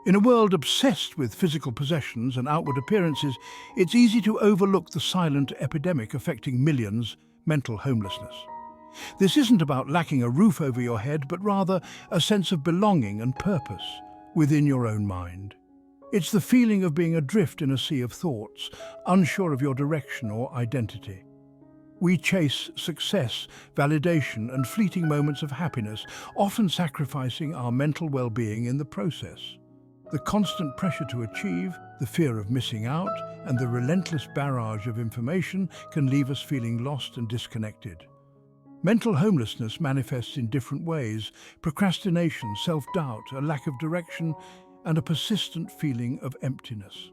In a world obsessed with physical possessions and outward appearances, it's easy to overlook the silent epidemic affecting millions: mental homelessness. This isn't about lacking a roof over your head, but rather a sense of belonging and purpose within your own mind. It's the feeling of being adrift in a sea of thoughts, unsure of your direction or identity. We chase success, validation, and fleeting moments of happiness, often sacrificing our mental well-being in the process. The constant pressure to achieve, the fear of missing out, and the relentless barrage of information can leave us feeling lost and disconnected. Mental homelessness manifests in different ways: procrastination, self-doubt, a lack of direction, and a persistent feeling of emptiness.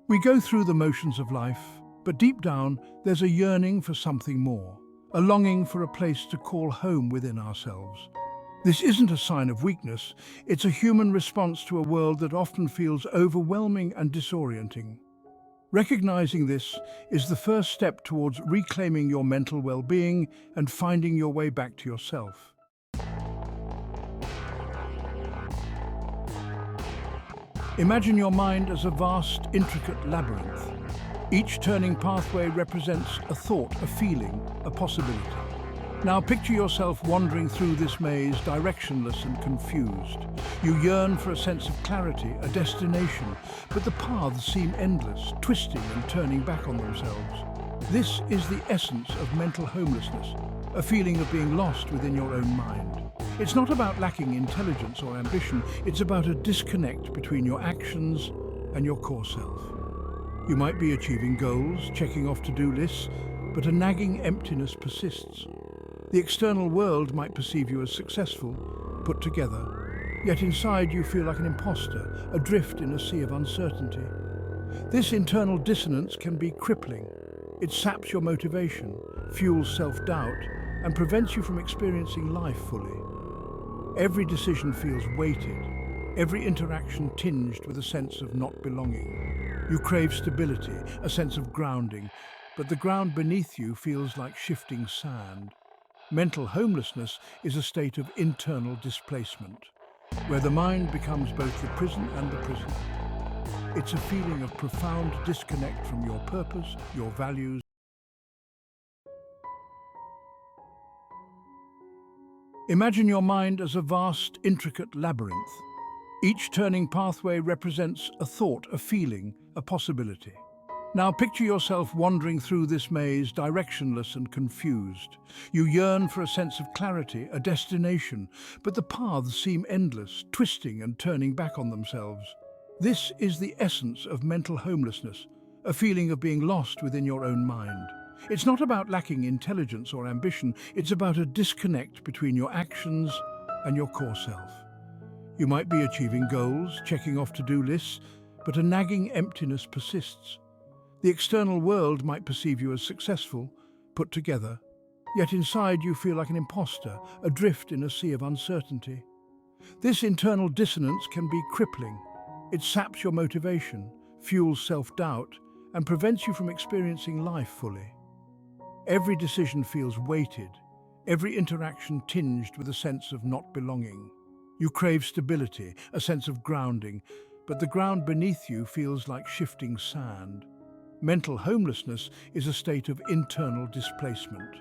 We go through the motions of life, but deep down there's a yearning for something more, a longing for a place to call home within ourselves. This isn't a sign of weakness, it's a human response to a world that often feels overwhelming and disorienting. Recognizing this is the first step towards reclaiming your mental well-being and finding your way back to yourself. Imagine your mind as a vast, intricate labyrinth. Each turning pathway represents a thought, a feeling, a possibility. Now picture yourself wandering through this maze, directionless and confused. You yearn for a sense of clarity, a destination, but the paths seem endless, twisting and turning back on themselves. This is the essence of mental homelessness, a feeling of being lost within your own mind. It's not about lacking intelligence or ambition, it's about a disconnect between your actions and your core self. You might be achieving goals, checking off to-do lists, but a nagging emptiness persists. The external world might perceive you as successful, put together, yet inside you feel like an imposter, adrift in a sea of uncertainty. This internal dissonance can be crippling. It saps your motivation, fuels self-doubt, and prevents you from experiencing life fully. Every decision feels weighted, every interaction tinged with a sense of not belonging. You crave stability, a sense of grounding, but the ground beneath you feels like shifting sand. Mental homelessness is a state of internal displacement, where the mind becomes both the prison and the prisoner. It's a feeling of profound disconnect from your purpose, your values. Imagine your mind as a vast, intricate labyrinth. Each turning pathway represents a thought, a feeling, a possibility. Now picture yourself wandering through this maze, directionless and confused. You yearn for a sense of clarity, a destination, but the paths seem endless, twisting and turning back on themselves. This is the essence of mental homelessness, a feeling of being lost within your own mind. It's not about lacking intelligence or ambition, it's about a disconnect between your actions and your core self. You might be achieving goals, checking off to-do lists, but a nagging emptiness persists. The external world might perceive you as successful, put together, yet inside you feel like an imposter, adrift in a sea of uncertainty. This internal dissonance can be crippling. It saps your motivation, fuels self-doubt, and prevents you from experiencing life fully. Every decision feels weighted, every interaction tinged with a sense of not belonging. You crave stability, a sense of grounding, but the ground beneath you feels like shifting sand. Mental homelessness is a state of internal displacement,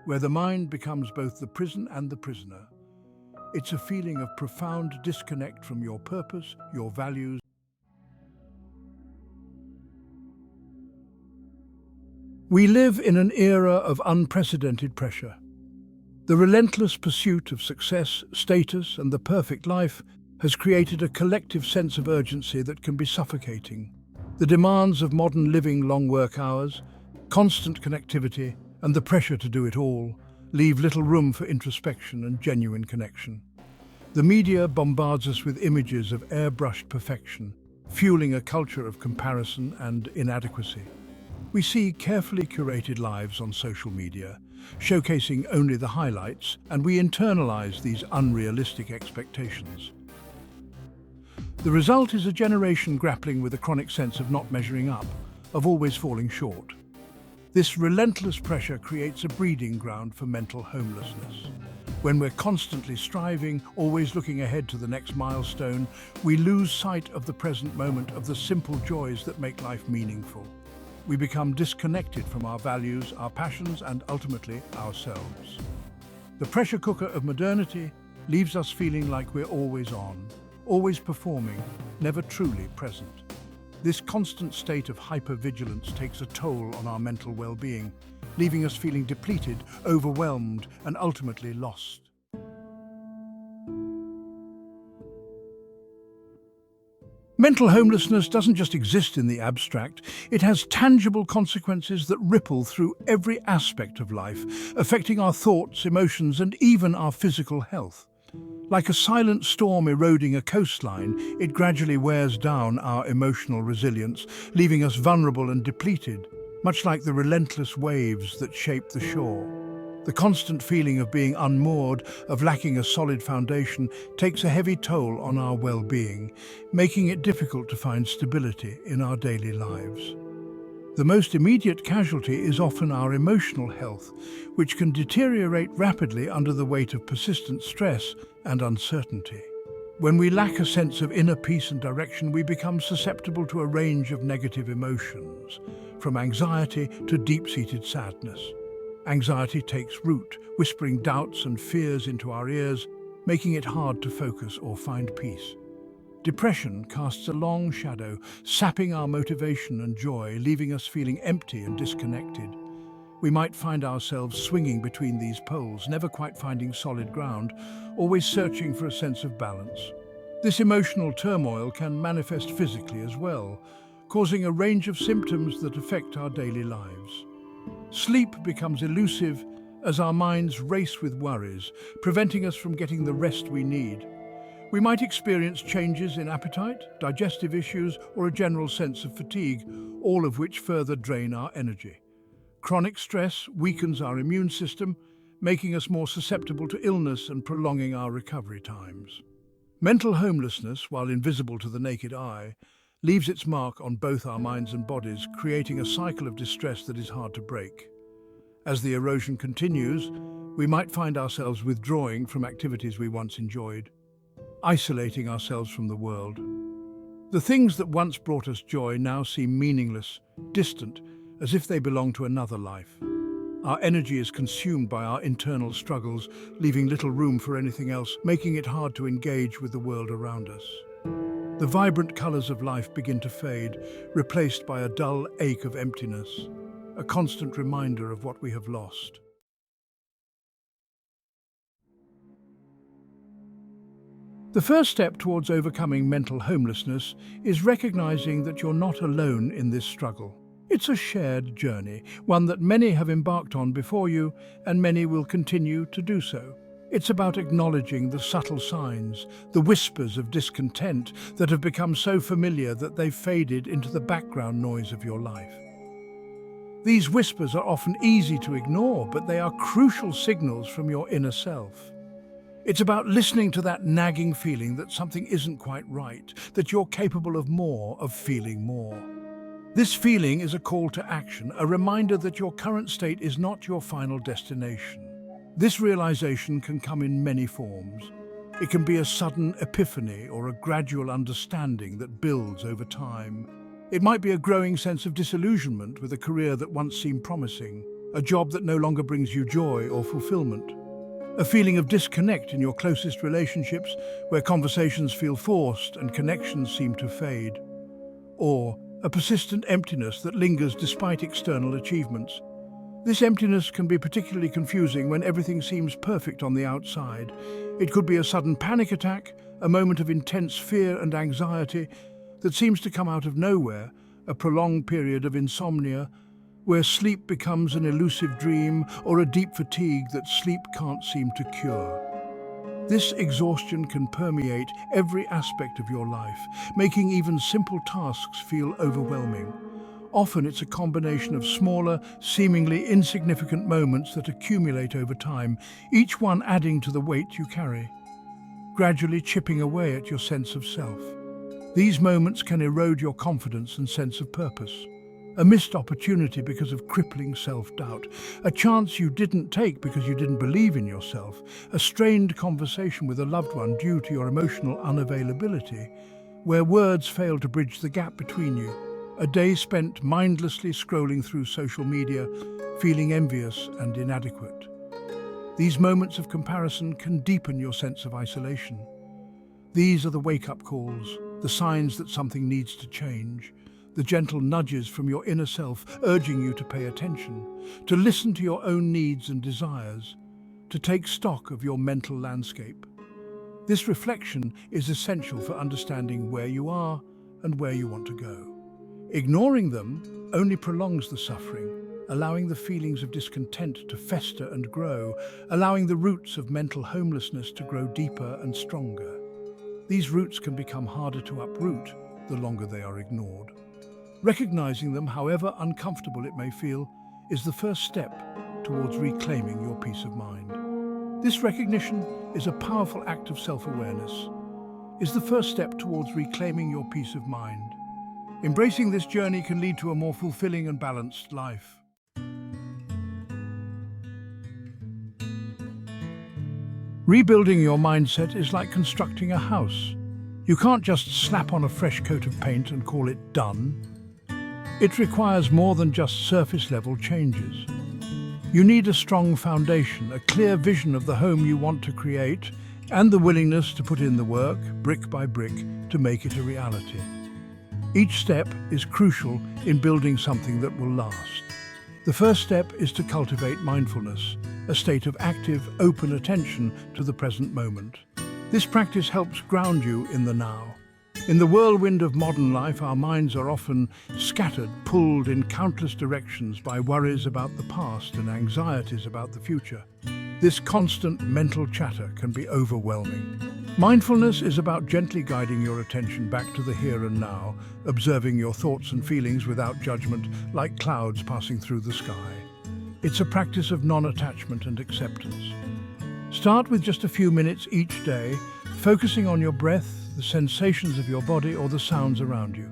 where the mind becomes both the prison and the prisoner. It's a feeling of profound disconnect from your purpose, your values. We live in an era of unprecedented pressure. The relentless pursuit of success, status, and the perfect life has created a collective sense of urgency that can be suffocating. The demands of modern living, long work hours, constant connectivity, and the pressure to do it all leave little room for introspection and genuine connection. The media bombards us with images of airbrushed perfection, fueling a culture of comparison and inadequacy. We see carefully curated lives on social media, showcasing only the highlights, and we internalize these unrealistic expectations. The result is a generation grappling with a chronic sense of not measuring up, of always falling short. This relentless pressure creates a breeding ground for mental homelessness. When we're constantly striving, always looking ahead to the next milestone, we lose sight of the present moment, of the simple joys that make life meaningful. We become disconnected from our values, our passions, and ultimately ourselves. The pressure cooker of modernity leaves us feeling like we're always on, always performing, never truly present. This constant state of hypervigilance takes a toll on our mental well-being, leaving us feeling depleted, overwhelmed, and ultimately lost. Mental homelessness doesn't just exist in the abstract, it has tangible consequences that ripple through every aspect of life, affecting our thoughts, emotions, and even our physical health. Like a silent storm eroding a coastline, it gradually wears down our emotional resilience, leaving us vulnerable and depleted, much like the relentless waves that shape the shore. The constant feeling of being unmoored, of lacking a solid foundation, takes a heavy toll on our well-being, making it difficult to find stability in our daily lives. The most immediate casualty is often our emotional health, which can deteriorate rapidly under the weight of persistent stress and uncertainty. When we lack a sense of inner peace and direction, we become susceptible to a range of negative emotions, from anxiety to deep-seated sadness. Anxiety takes root, whispering doubts and fears into our ears, making it hard to focus or find peace. Depression casts a long shadow, sapping our motivation and joy, leaving us feeling empty and disconnected. We might find ourselves swinging between these poles, never quite finding solid ground, always searching for a sense of balance. This emotional turmoil can manifest physically as well, causing a range of symptoms that affect our daily lives. Sleep becomes elusive as our minds race with worries, preventing us from getting the rest we need. We might experience changes in appetite, digestive issues, or a general sense of fatigue, all of which further drain our energy. Chronic stress weakens our immune system, making us more susceptible to illness and prolonging our recovery times. Mental homelessness, while invisible to the naked eye, leaves its mark on both our minds and bodies, creating a cycle of distress that is hard to break. As the erosion continues, we might find ourselves withdrawing from activities we once enjoyed, isolating ourselves from the world. The things that once brought us joy now seem meaningless, distant, as if they belong to another life. Our energy is consumed by our internal struggles, leaving little room for anything else, making it hard to engage with the world around us. The vibrant colors of life begin to fade, replaced by a dull ache of emptiness, a constant reminder of what we have lost. The first step towards overcoming mental homelessness is recognizing that you're not alone in this struggle. It's a shared journey, one that many have embarked on before you, and many will continue to do so. It's about acknowledging the subtle signs, the whispers of discontent that have become so familiar that they've faded into the background noise of your life. These whispers are often easy to ignore, but they are crucial signals from your inner self. It's about listening to that nagging feeling that something isn't quite right, that you're capable of more, of feeling more. This feeling is a call to action, a reminder that your current state is not your final destination. This realization can come in many forms. It can be a sudden epiphany or a gradual understanding that builds over time. It might be a growing sense of disillusionment with a career that once seemed promising, a job that no longer brings you joy or fulfillment. A feeling of disconnect in your closest relationships, where conversations feel forced and connections seem to fade. Or a persistent emptiness that lingers despite external achievements. This emptiness can be particularly confusing when everything seems perfect on the outside. It could be a sudden panic attack, a moment of intense fear and anxiety that seems to come out of nowhere, a prolonged period of insomnia, where sleep becomes an elusive dream, or a deep fatigue that sleep can't seem to cure. This exhaustion can permeate every aspect of your life, making even simple tasks feel overwhelming. Often it's a combination of smaller, seemingly insignificant moments that accumulate over time, each one adding to the weight you carry, gradually chipping away at your sense of self. These moments can erode your confidence and sense of purpose. A missed opportunity because of crippling self-doubt, a chance you didn't take because you didn't believe in yourself, a strained conversation with a loved one due to your emotional unavailability, where words fail to bridge the gap between you, a day spent mindlessly scrolling through social media, feeling envious and inadequate. These moments of comparison can deepen your sense of isolation. These are the wake-up calls, the signs that something needs to change, the gentle nudges from your inner self urging you to pay attention, to listen to your own needs and desires, to take stock of your mental landscape. This reflection is essential for understanding where you are and where you want to go. Ignoring them only prolongs the suffering, allowing the feelings of discontent to fester and grow, allowing the roots of mental homelessness to grow deeper and stronger. These roots can become harder to uproot the longer they are ignored. Recognizing them, however uncomfortable it may feel, is the first step towards reclaiming your peace of mind. This recognition is a powerful act of self-awareness, is the first step towards reclaiming your peace of mind. Embracing this journey can lead to a more fulfilling and balanced life. Rebuilding your mindset is like constructing a house. You can't just slap on a fresh coat of paint and call it done. It requires more than just surface-level changes. You need a strong foundation, a clear vision of the home you want to create, and the willingness to put in the work, brick by brick, to make it a reality. Each step is crucial in building something that will last. The first step is to cultivate mindfulness, a state of active, open attention to the present moment. This practice helps ground you in the now. In the whirlwind of modern life, our minds are often scattered, pulled in countless directions by worries about the past and anxieties about the future. This constant mental chatter can be overwhelming. Mindfulness is about gently guiding your attention back to the here and now, observing your thoughts and feelings without judgment, like clouds passing through the sky. It's a practice of non-attachment and acceptance. Start with just a few minutes each day, focusing on your breath, the sensations of your body, or the sounds around you.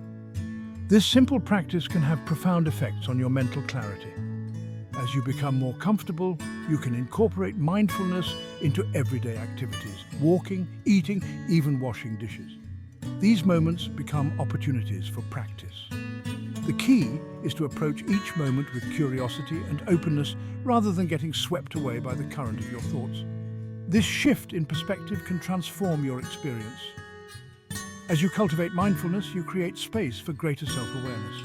This simple practice can have profound effects on your mental clarity. As you become more comfortable, you can incorporate mindfulness into everyday activities, walking, eating, even washing dishes. These moments become opportunities for practice. The key is to approach each moment with curiosity and openness rather than getting swept away by the current of your thoughts. This shift in perspective can transform your experience. As you cultivate mindfulness, you create space for greater self-awareness.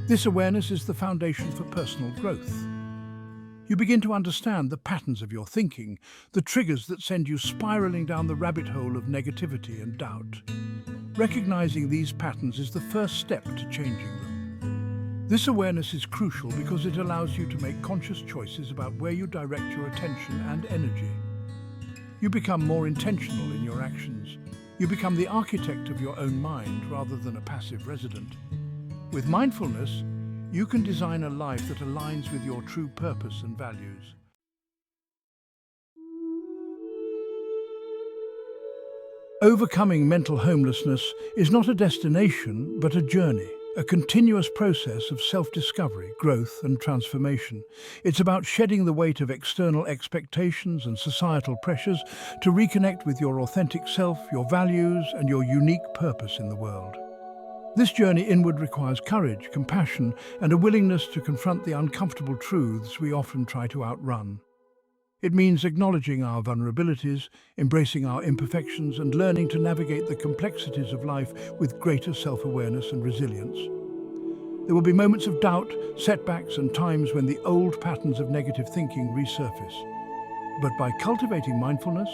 This awareness is the foundation for personal growth. You begin to understand the patterns of your thinking, the triggers that send you spiraling down the rabbit hole of negativity and doubt. Recognizing these patterns is the first step to changing them. This awareness is crucial because it allows you to make conscious choices about where you direct your attention and energy. You become more intentional in your actions. You become the architect of your own mind rather than a passive resident. With mindfulness, you can design a life that aligns with your true purpose and values. Overcoming mental homelessness is not a destination, but a journey, a continuous process of self-discovery, growth, and transformation. It's about shedding the weight of external expectations and societal pressures to reconnect with your authentic self, your values, and your unique purpose in the world. This journey inward requires courage, compassion, and a willingness to confront the uncomfortable truths we often try to outrun. It means acknowledging our vulnerabilities, embracing our imperfections, and learning to navigate the complexities of life with greater self-awareness and resilience. There will be moments of doubt, setbacks, and times when the old patterns of negative thinking resurface. But by cultivating mindfulness,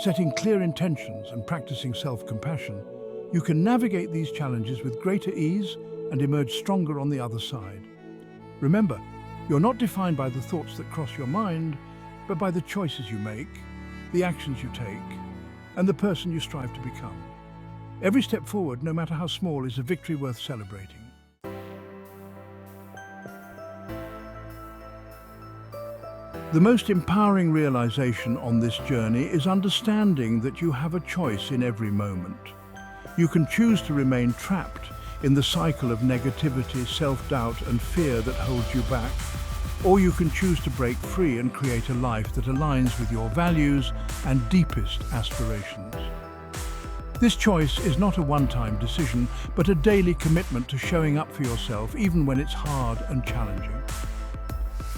setting clear intentions, and practicing self-compassion, you can navigate these challenges with greater ease and emerge stronger on the other side. Remember, you're not defined by the thoughts that cross your mind, but by the choices you make, the actions you take, and the person you strive to become. Every step forward, no matter how small, is a victory worth celebrating. The most empowering realization on this journey is understanding that you have a choice in every moment. You can choose to remain trapped, in the cycle of negativity, self-doubt and fear that holds you back. Or you can choose to break free and create a life that aligns with your values and deepest aspirations. This choice is not a one-time decision, but a daily commitment to showing up for yourself even when it's hard and challenging.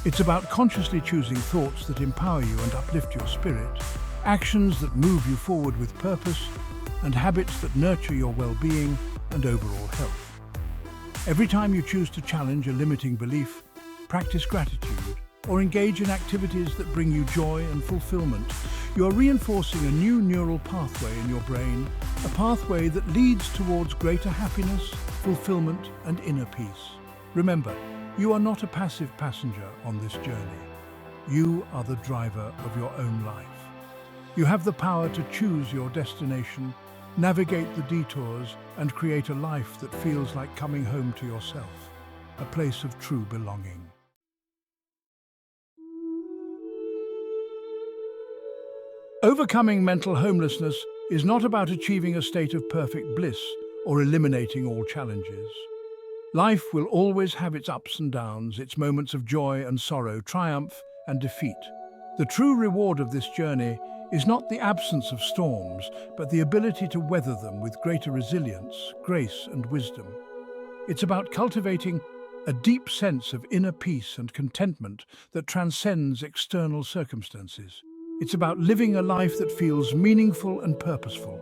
It's about consciously choosing thoughts that empower you and uplift your spirit, actions that move you forward with purpose, and habits that nurture your well-being and overall health. Every time you choose to challenge a limiting belief, practice gratitude, or engage in activities that bring you joy and fulfillment, you are reinforcing a new neural pathway in your brain, a pathway that leads towards greater happiness, fulfillment, and inner peace. Remember, you are not a passive passenger on this journey. You are the driver of your own life. You have the power to choose your destination, navigate the detours, and create a life that feels like coming home to yourself, a place of true belonging. Overcoming mental homelessness is not about achieving a state of perfect bliss or eliminating all challenges. Life will always have its ups and downs, its moments of joy and sorrow, triumph and defeat. The true reward of this journey is not the absence of storms, but the ability to weather them with greater resilience, grace, and wisdom. It's about cultivating a deep sense of inner peace and contentment that transcends external circumstances. It's about living a life that feels meaningful and purposeful,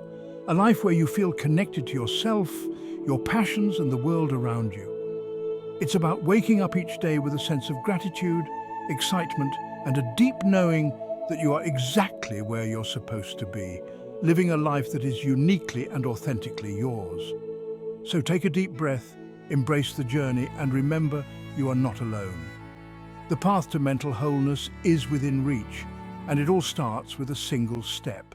a life where you feel connected to yourself, your passions, and the world around you. It's about waking up each day with a sense of gratitude, excitement, and a deep knowing that you are exactly where you're supposed to be, living a life that is uniquely and authentically yours. So take a deep breath, embrace the journey, and remember, you are not alone. The path to mental wholeness is within reach, and it all starts with a single step.